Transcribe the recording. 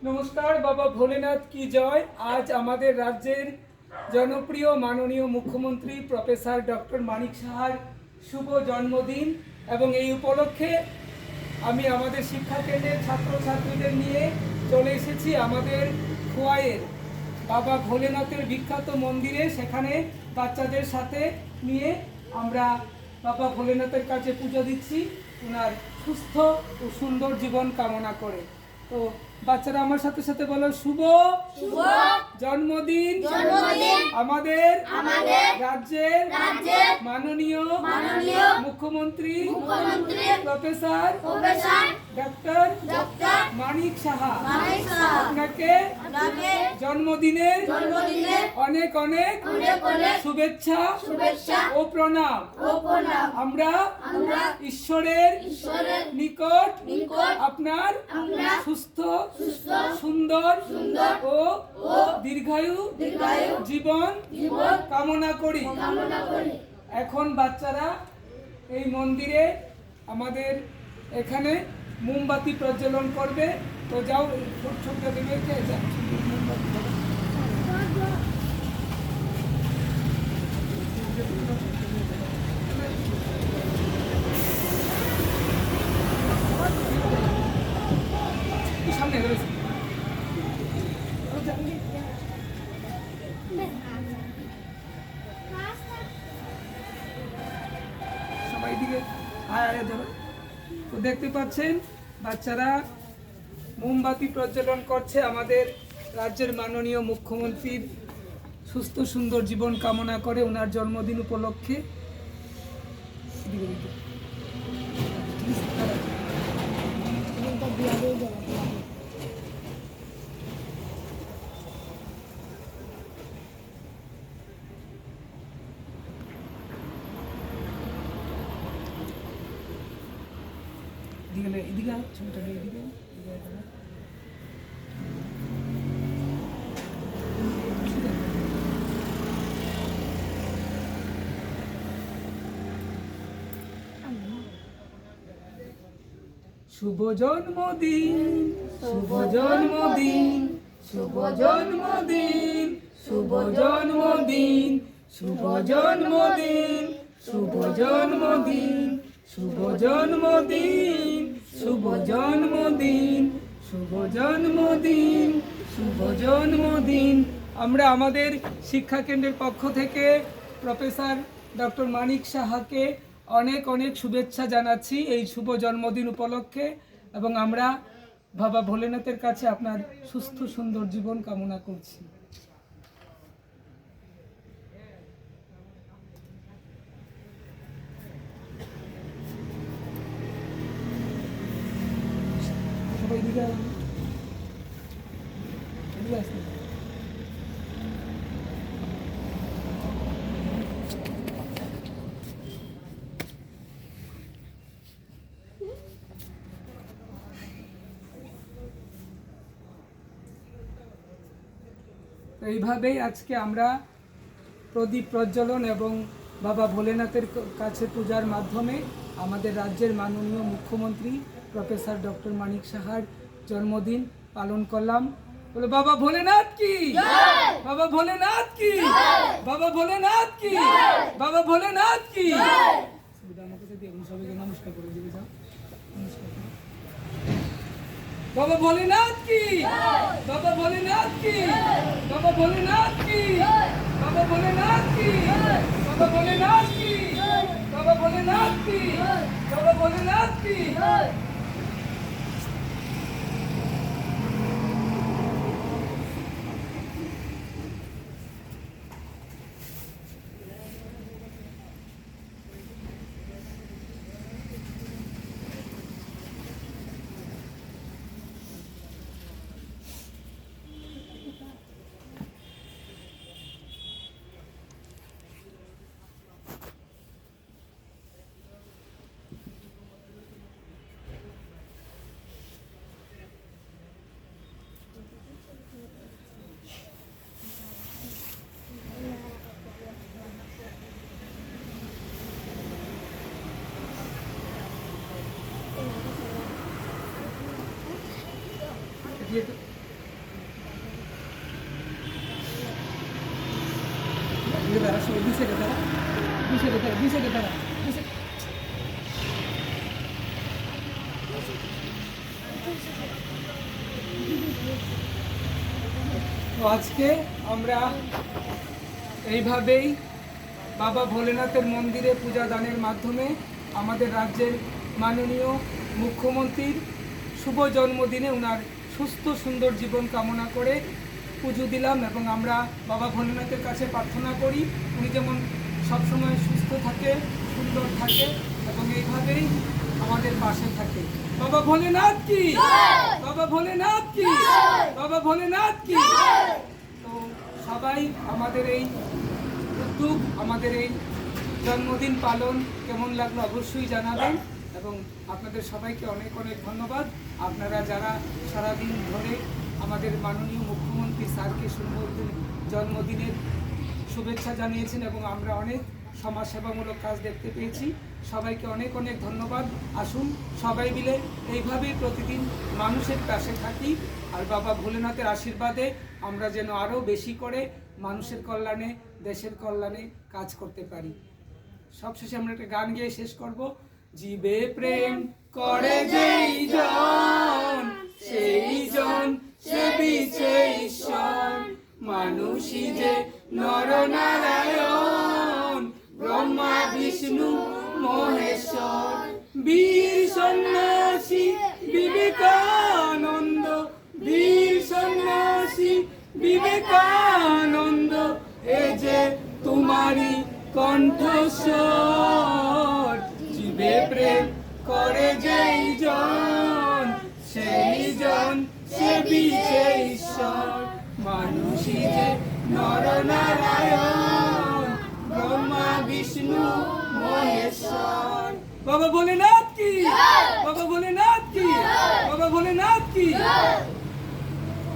নমস্কার, বাবা ভোলেনাথ কি জয়। আজ আমাদের রাজ্যের জনপ্রিয় মাননীয় মুখ্যমন্ত্রী প্রফেসর ডক্টর মানিক সাহার শুভ জন্মদিন এবং এই উপলক্ষে আমি আমাদের শিক্ষাকেন্দ্রের ছাত্রছাত্রীদের নিয়ে চলে এসেছি আমাদের খোয়াইয়ের বাবা ভোলেনাথের বিখ্যাত মন্দিরে। সেখানে বাচ্চাদের সাথে নিয়ে আমরা বাবা ভোলেনাথের কাছে পুজো দিচ্ছি, ওনার সুস্থ ও সুন্দর জীবন কামনা করে। তো বাচ্চারা আমার সাথে সাথে বলো, শুভ জন্মদিন আমাদের রাজ্যের মাননীয় মুখ্যমন্ত্রী প্রফেসর ডক্টর মানিক সাহা। আপনাকে জন্মদিনের অনেক অনেক শুভেচ্ছা ও প্রণাম। আমরা ঈশ্বরের নিকট আপনার সুস্থ সুন্দর ও দীর্ঘায়ু জীবন কামনা করি। এখন বাচ্চারা এই মন্দিরে আমাদের এখানে মোমবাতি প্রজ্বলন করবে। তো যাও, ছোট দেবে সামনে রয়েছে। সবাই দিকে আয় ধরো। তো দেখতে পাচ্ছেন বাচ্চারা মোমবাতি প্রজ্বলন করছে আমাদের রাজ্যের মাননীয় মুখ্যমন্ত্রীর সুস্থ সুন্দর জীবন কামনা করে ওনার জন্মদিন উপলক্ষে। এদিকে ছবিটাকে এদিকে শুভ জন্মদিন, শুভ জন্মদিন, শুভ জন্মদিন, শুভ জন্মদিন, শুভ জন্মদিন, শুভ জন্মদিন, শুভ জন্মদিন, শুভ জন্মদিন, শুভ জন্মদিন, শুভ জন্মদিন। আমরা আমাদের শিক্ষা কেন্দ্রের পক্ষ থেকে প্রফেসর ডক্টর মানিক সাহাকে অনেক অনেক শুভেচ্ছা জানাচ্ছি এই শুভ জন্মদিন উপলক্ষে এবং আমরা বাবা ভোলেনাথের কাছে আপনার সুস্থ সুন্দর জীবন কামনা করছি। এইভাবেই আজকে আমরা প্রদীপ প্রজ্বলন এবং বাবা ভোলেনাথের কাছে পূজার মাধ্যমে আমাদের রাজ্যের মাননীয় মুখ্যমন্ত্রী প্রফেসর ডক্টর মানিক সাহার জন্মদিন পালন করলাম। বলে বাবা ভোলেনাথ কি, বাবা ভোলেনাথ কি, বাবা ভোলেনাথ কি, বাবা ভোলেনাথ কি। সবাইকে নমস্কার করে দিবে, যাও নমস্কার। বাবা ভোলেনাথ কি, বাবা ভোলেনাথ কি, বাবা ভোলেনাথ কি, বাবা ভোলেনাথ কি, বাবা ভোলেনাথ কি, বাবা ভোলেনাথ কি, বাবা ভোলেনাথ কি। সাইডে দাঁড়া, সবাই দুই সাইডে দাঁড়া, দুই সাইডে দাঁড়া, দুই সাইডে দাঁড়া, দুই সাইডে। তো আজকে আমরা এইভাবেই বাবা ভোলেনাথের মন্দিরে পূজা দানের মাধ্যমে আমাদের রাজ্যের মাননীয় মুখ্যমন্ত্রীর শুভ জন্মদিনে ওনার সুস্থ সুন্দর জীবন কামনা করে পুজো দিলাম এবং আমরা বাবা ভোলেনাথের কাছে প্রার্থনা করি উনি যেমন সবসময় সুস্থ থাকে, সুন্দর থাকে এবং এইভাবেই আমাদের পাশে থাকে। বাবা ভোলেনাথ কি, বাবা ভোলেনাথ কি, বাবা ভোলেনাথ কি। তো সবাই আমাদের এই উদ্যোগ, আমাদের এই জন্মদিন পালন কেমন লাগলো অবশ্যই জানাবেন এবং আপনাদের সবাইকে অনেক অনেক ধন্যবাদ। আপনারা যারা সারাদিন ধরে আমাদের মাননীয় মুখ্যমন্ত্রী স্যারকে জন্মদিনের শুভেচ্ছা জানিয়েছেন এবং আমরা অনেক সমাজসেবামূলক কাজ দেখতে পেয়েছি। সবাইকে অনেক অনেক ধন্যবাদ। আসুন সবাই মিলে এইভাবেই প্রতিদিন মানুষের পাশে থাকি আর বাবা ভোলেনাথের আশীর্বাদে আমরা যেন আরও বেশি করে মানুষের কল্যাণে, দেশের কল্যাণে কাজ করতে পারি। সবশেষে আমরা একটা গান গেয়ে শেষ করব। জীবে প্রেম করে যেই জন, সেই জন সেবিছে ঈশ্বর। মানুষই যে নরনারায়ণ, ব্রহ্মা বিষ্ণু মহেশ্বর। বীর সন্ন্যাসী বিবেকানন্দ, বীর সন্ন্যাসী বিবেকানন্দ, এ যে তোমারই কণ্ঠস্বর। জীবে প্রেম করে যেই জন, সেই জন সেবিছে ঈশ্বর। মানুষই যে নরনারায়ণ, ব্রহ্মা বিষ্ণু মহেশ্বর। বাবা ভোলেনাথ কি, বাবা ভোলেনাথ কি, বাবা ভোলেনাথ কি।